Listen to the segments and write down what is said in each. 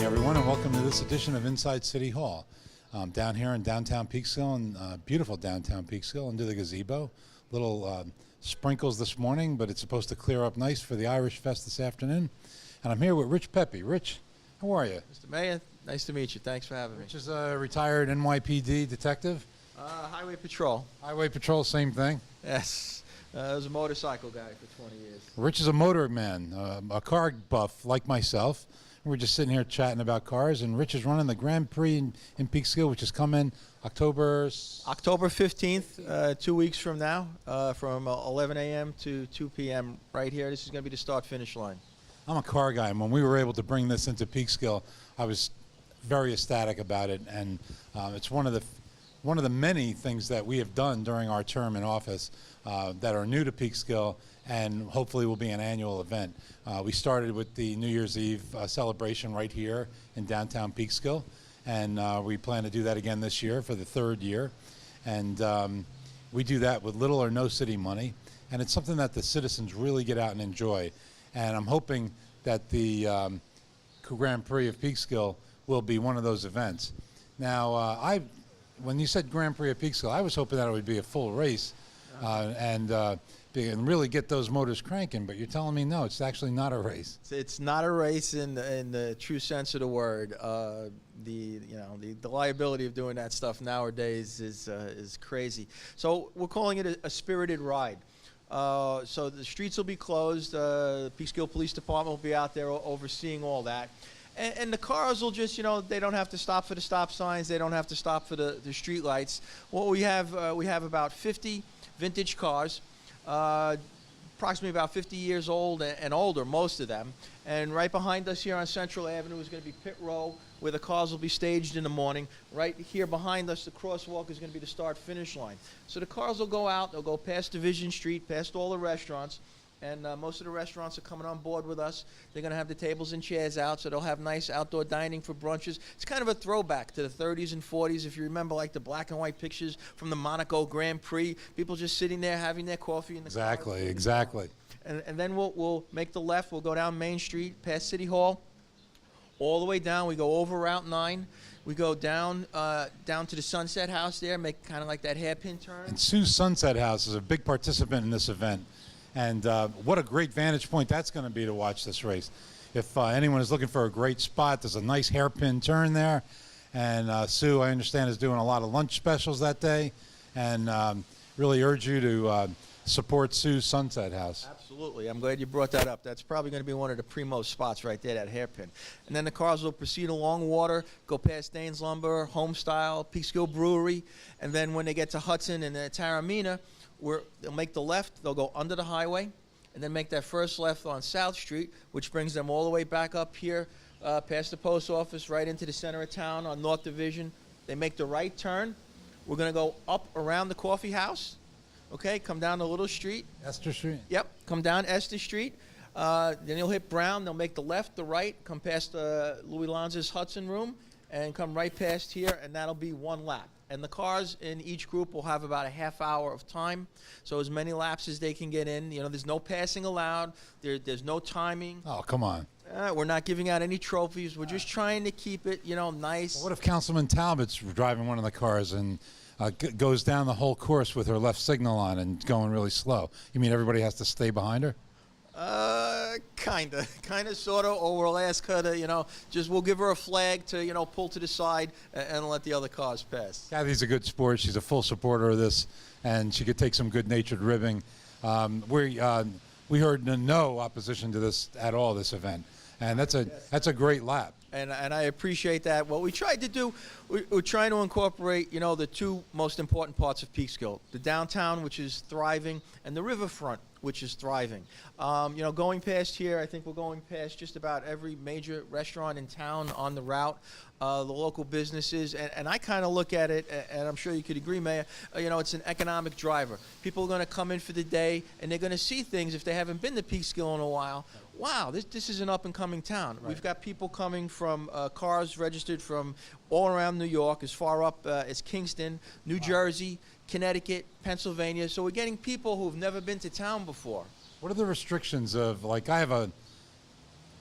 everyone, and welcome to this edition of Inside City Hall. Down here in downtown Peekskill, and beautiful downtown Peekskill, into the gazebo. Little sprinkles this morning, but it's supposed to clear up nice for the Irish Fest this afternoon. And I'm here with Rich Pepe. Rich, how are you? Mr. Mayor, nice to meet you. Thanks for having me. Rich is a retired NYPD detective. Highway Patrol. Highway Patrol, same thing. Yes. I was a motorcycle guy for 20 years. Rich is a motor man, a car buff like myself. We're just sitting here chatting about cars, and Rich is running the Grand Prix in Peekskill, which is coming October 15th, 2 weeks from now, from 11 a.m. to 2 p.m. right here. This is going to be the start-finish line. I'm a car guy, and when we were able to bring this into Peekskill, I was very ecstatic about it, and it's one of the many things that we have done during our term in office that are new to Peekskill, and hopefully will be an annual event. We started with the New Year's Eve celebration right here in downtown Peekskill, and we plan to do that again this year for the third year. And we do that with little or no city money, and it's something that the citizens really get out and enjoy. And I'm hoping that the Grand Prix of Peekskill will be one of those events. Now, when you said Grand Prix of Peekskill, I was hoping that it would be a full race and really get those motors cranking, but you're telling me no, it's actually not a race. It's not a race in the true sense of the word. The liability of doing that stuff nowadays is crazy. So we're calling it a spirited ride. So the streets will be closed. The Peekskill Police Department will be out there overseeing all that. And the cars will just, they don't have to stop for the stop signs. They don't have to stop for the street lights. What we have about 50 vintage cars, approximately about 50 years old and older, most of them. And right behind us here on Central Avenue is going to be pit row, where the cars will be staged in the morning. Right here behind us, the crosswalk is going to be the start-finish line. So the cars will go out, they'll go past Division Street, past all the restaurants, and most of the restaurants are coming on board with us. They're going to have the tables and chairs out, so they'll have nice outdoor dining for brunches. It's kind of a throwback to the 30s and 40s. If you remember, like the black and white pictures from the Monaco Grand Prix, people just sitting there having their coffee in the car. Exactly. And then we'll make the left. We'll go down Main Street, past City Hall, all the way down. We go over Route 9. We go down to the Sunset House there, make kind of like that hairpin turn. And Sue's Sunset House is a big participant in this event. And what a great vantage point that's going to be to watch this race. If anyone is looking for a great spot, there's a nice hairpin turn there. And Sue, I understand, is doing a lot of lunch specials that day. And really urge you to support Sue's Sunset House. Absolutely. I'm glad you brought that up. That's probably going to be one of the primo spots right there, that hairpin. And then the cars will proceed along Water, go past Dane's Lumber, Homestyle, Peekskill Brewery. And then when they get to Hudson and Taramina, they'll make the left, they'll go under the highway, and then make that first left on South Street, which brings them all the way back up here, past the post office, right into the center of town on North Division. They make the right turn. We're going to go up around the coffee house, okay, come down a little street. Esther Street? Yep, come down Esther Street. Then you'll hit Brown. They'll make the left, the right, come past Louis Lanza's Hudson Room, and come right past here, and that'll be one lap. And the cars in each group will have about a half hour of time, so as many laps as they can get in. There's no passing allowed. There's no timing. Oh, come on. We're not giving out any trophies. We're just trying to keep it, nice. Well, what if Councilman Talbot's driving one of the cars and goes down the whole course with her left signal on and going really slow? You mean everybody has to stay behind her? Kind of, sort of, or we'll ask her to, we'll give her a flag to, pull to the side and let the other cars pass. Kathy's a good sport. She's a full supporter of this, and she could take some good-natured ribbing. We heard no opposition to this at all, this event, and that's a great lap. And I appreciate that. What we tried to do, we're trying to incorporate, the two most important parts of Peekskill: the downtown, which is thriving, and the riverfront, which is thriving. Going past here, I think we're going past just about every major restaurant in town on the route, the local businesses, and I kind of look at it, and I'm sure you could agree, Mayor, it's an economic driver. People are going to come in for the day, and they're going to see things if they haven't been to Peekskill in a while. Wow, this is an up-and-coming town. Right. We've got people coming from cars registered from all around New York, as far up as Kingston, New Jersey, Connecticut, Pennsylvania. So we're getting people who've never been to town before. What are the restrictions of, like, I have a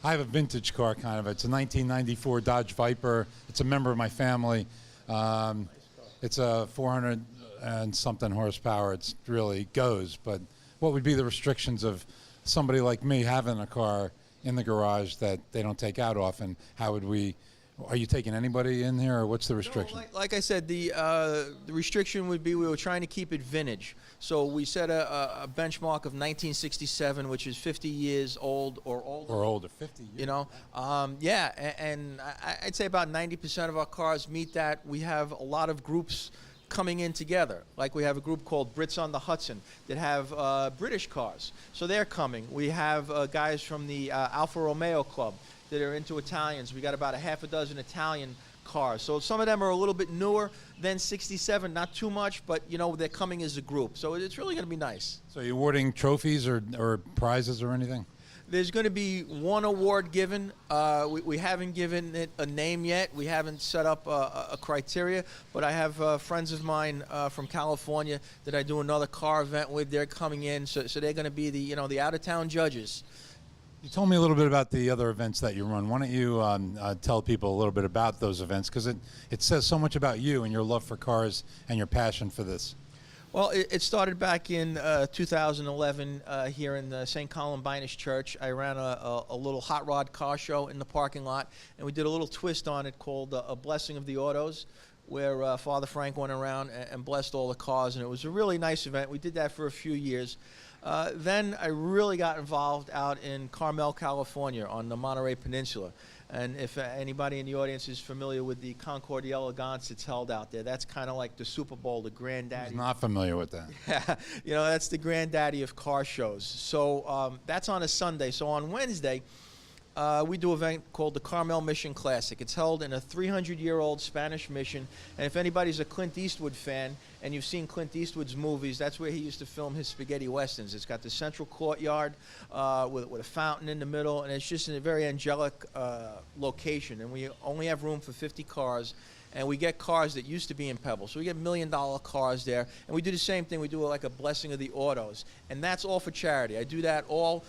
I have a vintage car, kind of. It's a 1994 Dodge Viper. It's a member of my family. It's a 400 and something horsepower. It's really goes. But what would be the restrictions of somebody like me having a car in the garage that they don't take out often? How would we? Are you taking anybody in here, or what's the restriction? No, like I said, the restriction would be we were trying to keep it vintage. So we set a benchmark of 1967, which is 50 years old or older. Or older, 50 years. You know, yeah, and I'd say about 90% of our cars meet that. We have a lot of groups coming in together. Like we have a group called Brits on the Hudson that have British cars. So they're coming. We have guys from the Alfa Romeo Club that are into Italians. We got about a half a dozen Italian cars. So some of them are a little bit newer than 67, not too much, but you know, they're coming as a group. So it's really going to be nice. So are you awarding trophies or prizes or anything? There's going to be one award given. We haven't given it a name yet. We haven't set up a criteria, but I have friends of mine from California that I do another car event with. They're coming in, so they're going to be the out-of-town judges. You told me a little bit about the other events that you run. Why don't you tell people a little bit about those events? Because it says so much about you and your love for cars and your passion for this. Well, it started back in 2011 here in the St. Columbanus Church. I ran a little hot rod car show in the parking lot, and we did a little twist on it called A Blessing of the Autos, where Father Frank went around and blessed all the cars, and it was a really nice event. We did that for a few years. Then I really got involved out in Carmel, California on the Monterey Peninsula. And if anybody in the audience is familiar with the Concours d'Elegance that's held out there, that's kind of like the Super Bowl, the granddaddy. I'm not familiar with that. You know, that's the granddaddy of car shows. So that's on a Sunday. So on Wednesday, we do an event called the Carmel Mission Classic. It's held in a 300-year-old Spanish mission. And if anybody's a Clint Eastwood fan and you've seen Clint Eastwood's movies, that's where he used to film his spaghetti westerns. It's got the central courtyard with a fountain in the middle, and it's just in a very angelic location. And we only have room for 50 cars. And we get cars that used to be in Pebble. So we get $1 million cars there. And we do the same thing. We do like a blessing of the autos. And that's all for charity. I do that all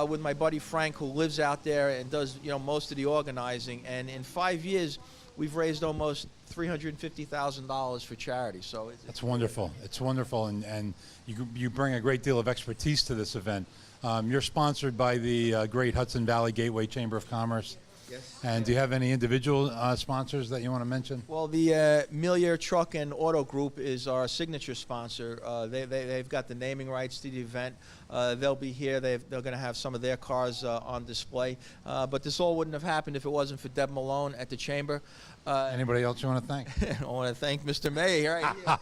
with my buddy Frank, who lives out there and does most of the organizing. And in 5 years, we've raised almost $350,000 for charity. So that's wonderful. It's wonderful. And you bring a great deal of expertise to this event. You're sponsored by the great Hudson Valley Gateway Chamber of Commerce. Yes. And do you have any individual sponsors that you want to mention? Well, the Millier Truck and Auto Group is our signature sponsor. They've got the naming rights to the event. They'll be here. They're going to have some of their cars on display. But this all wouldn't have happened if it wasn't for Deb Malone at the Chamber. Anybody else you want to thank? I want to thank Mr. May right here.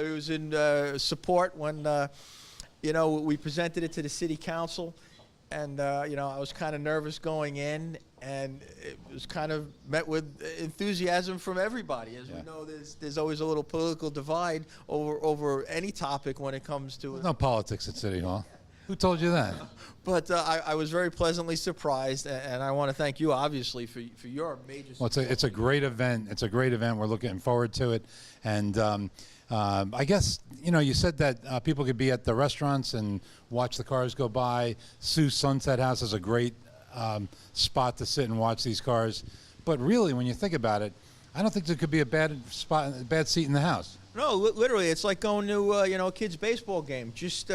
He was in support when we presented it to the City Council. And, I was kind of nervous going in, and it was kind of met with enthusiasm from everybody. As we know, there's always a little political divide over any topic when it comes to There's no politics at City Hall. Who told you that? But I was very pleasantly surprised, and I want to thank you, obviously, for your major support. Well, it's a great event. It's a great event. We're looking forward to it. And I guess, you said that people could be at the restaurants and watch the cars go by. Sue's Sunset House is a great spot to sit and watch these cars. But really, when you think about it, I don't think there could be a bad seat in the house. No, literally, it's like going to a kid's baseball game. Just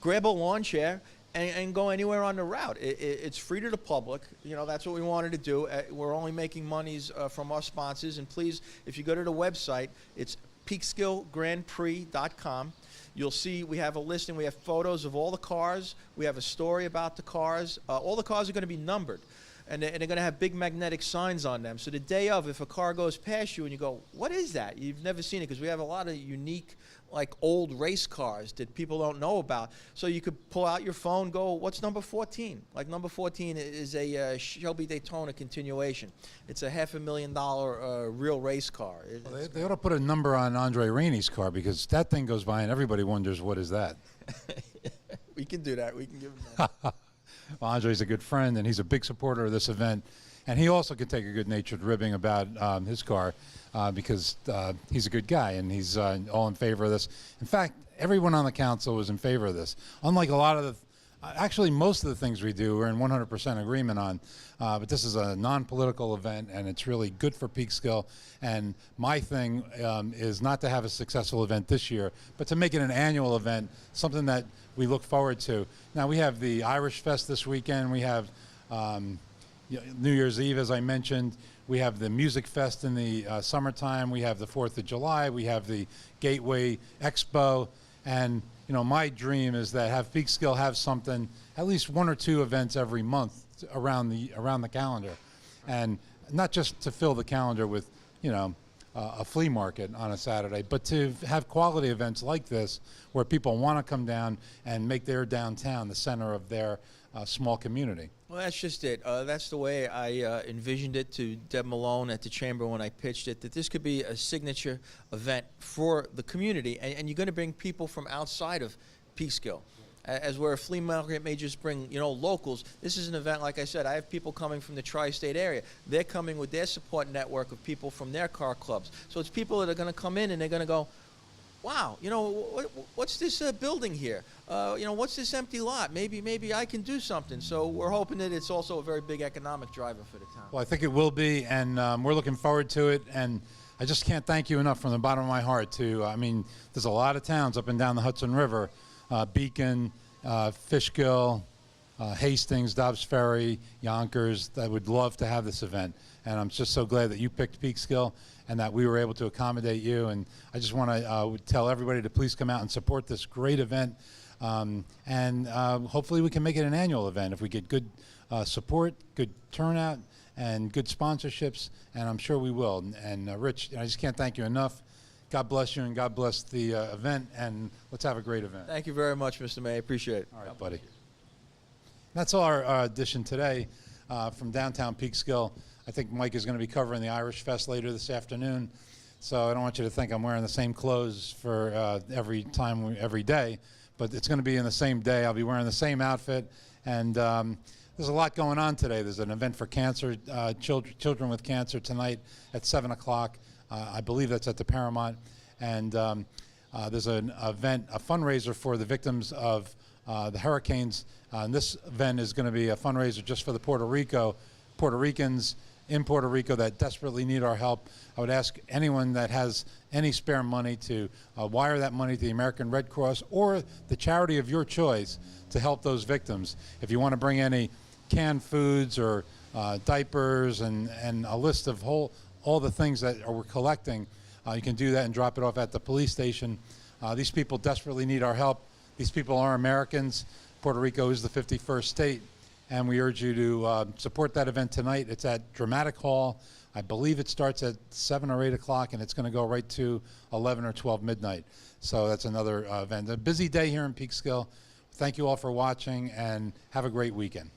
grab a lawn chair and go anywhere on the route. It's free to the public. That's what we wanted to do. We're only making monies from our sponsors. And please, if you go to the website, it's peekskillgrandprix.com. You'll see we have a listing. We have photos of all the cars. We have a story about the cars. All the cars are going to be numbered, and they're going to have big magnetic signs on them. So the day of, if a car goes past you and you go, what is that? You've never seen it, because we have a lot of unique, like old race cars that people don't know about. So you could pull out your phone, go, what's number 14? Like number 14 is a Shelby Daytona continuation. It's a $500,000 real race car. Well, they ought to put a number on Andre Rainey's car, because that thing goes by and everybody wonders, what is that? We can do that. We can give him that. Well, Andre's a good friend, and he's a big supporter of this event. And he also can take a good-natured ribbing about his car because he's a good guy, and he's all in favor of this. In fact, everyone on the council was in favor of this. Unlike a lot of Actually, most of the things we do, we're in 100% agreement on. But this is a non-political event, and it's really good for Peekskill. And my thing is not to have a successful event this year, but to make it an annual event, something that we look forward to. Now, we have the Irish Fest this weekend. We have New Year's Eve, as I mentioned. We have the Music Fest in the summertime. We have the 4th of July. We have the Gateway Expo. And my dream is that have Peekskill have something, at least 1 or 2 events every month around the calendar, and not just to fill the calendar with a flea market on a Saturday, but to have quality events like this where people want to come down and make their downtown the center of their small community. Well, that's just it. That's the way I envisioned it to Deb Malone at the Chamber when I pitched it, that this could be a signature event for the community, and you're going to bring people from outside of Peekskill. As where a flea market may just bring, locals, this is an event, like I said, I have people coming from the tri-state area. They're coming with their support network of people from their car clubs. So it's people that are going to come in and they're going to go, wow, what's this building here? What's this empty lot? Maybe I can do something. So we're hoping that it's also a very big economic driver for the town. Well, I think it will be, and we're looking forward to it. And I just can't thank you enough from the bottom of my heart. There's a lot of towns up and down the Hudson River, Beacon, Fishkill, Hastings, Dobbs Ferry, Yonkers, that would love to have this event. And I'm just so glad that you picked Peekskill and that we were able to accommodate you. And I just want to tell everybody to please come out and support this great event. And hopefully we can make it an annual event if we get good support, good turnout, and good sponsorships. And I'm sure we will. And Rich, I just can't thank you enough. God bless you, and God bless the event, and let's have a great event. Thank you very much, Mr. May. I appreciate it. All right, buddy. That's our edition today from downtown Peekskill. I think Mike is going to be covering the Irish Fest later this afternoon, so I don't want you to think I'm wearing the same clothes for every day, but it's going to be in the same day. I'll be wearing the same outfit, and there's a lot going on today. There's an event for cancer, children with cancer tonight at 7 o'clock. I believe that's at the Paramount, and there's an event, a fundraiser for the victims of the hurricanes. And this event is going to be a fundraiser just for the Puerto Ricans in Puerto Rico that desperately need our help. I would ask anyone that has any spare money to wire that money to the American Red Cross or the charity of your choice to help those victims. If you want to bring any canned foods or diapers and a list of all the things that we're collecting, you can do that and drop it off at the police station. These people desperately need our help. These people are Americans. Puerto Rico is the 51st state, and we urge you to support that event tonight. It's at Dramatic Hall. I believe it starts at 7 or 8 o'clock, and it's going to go right to 11 or 12 midnight. So that's another event. A busy day here in Peekskill. Thank you all for watching, and have a great weekend.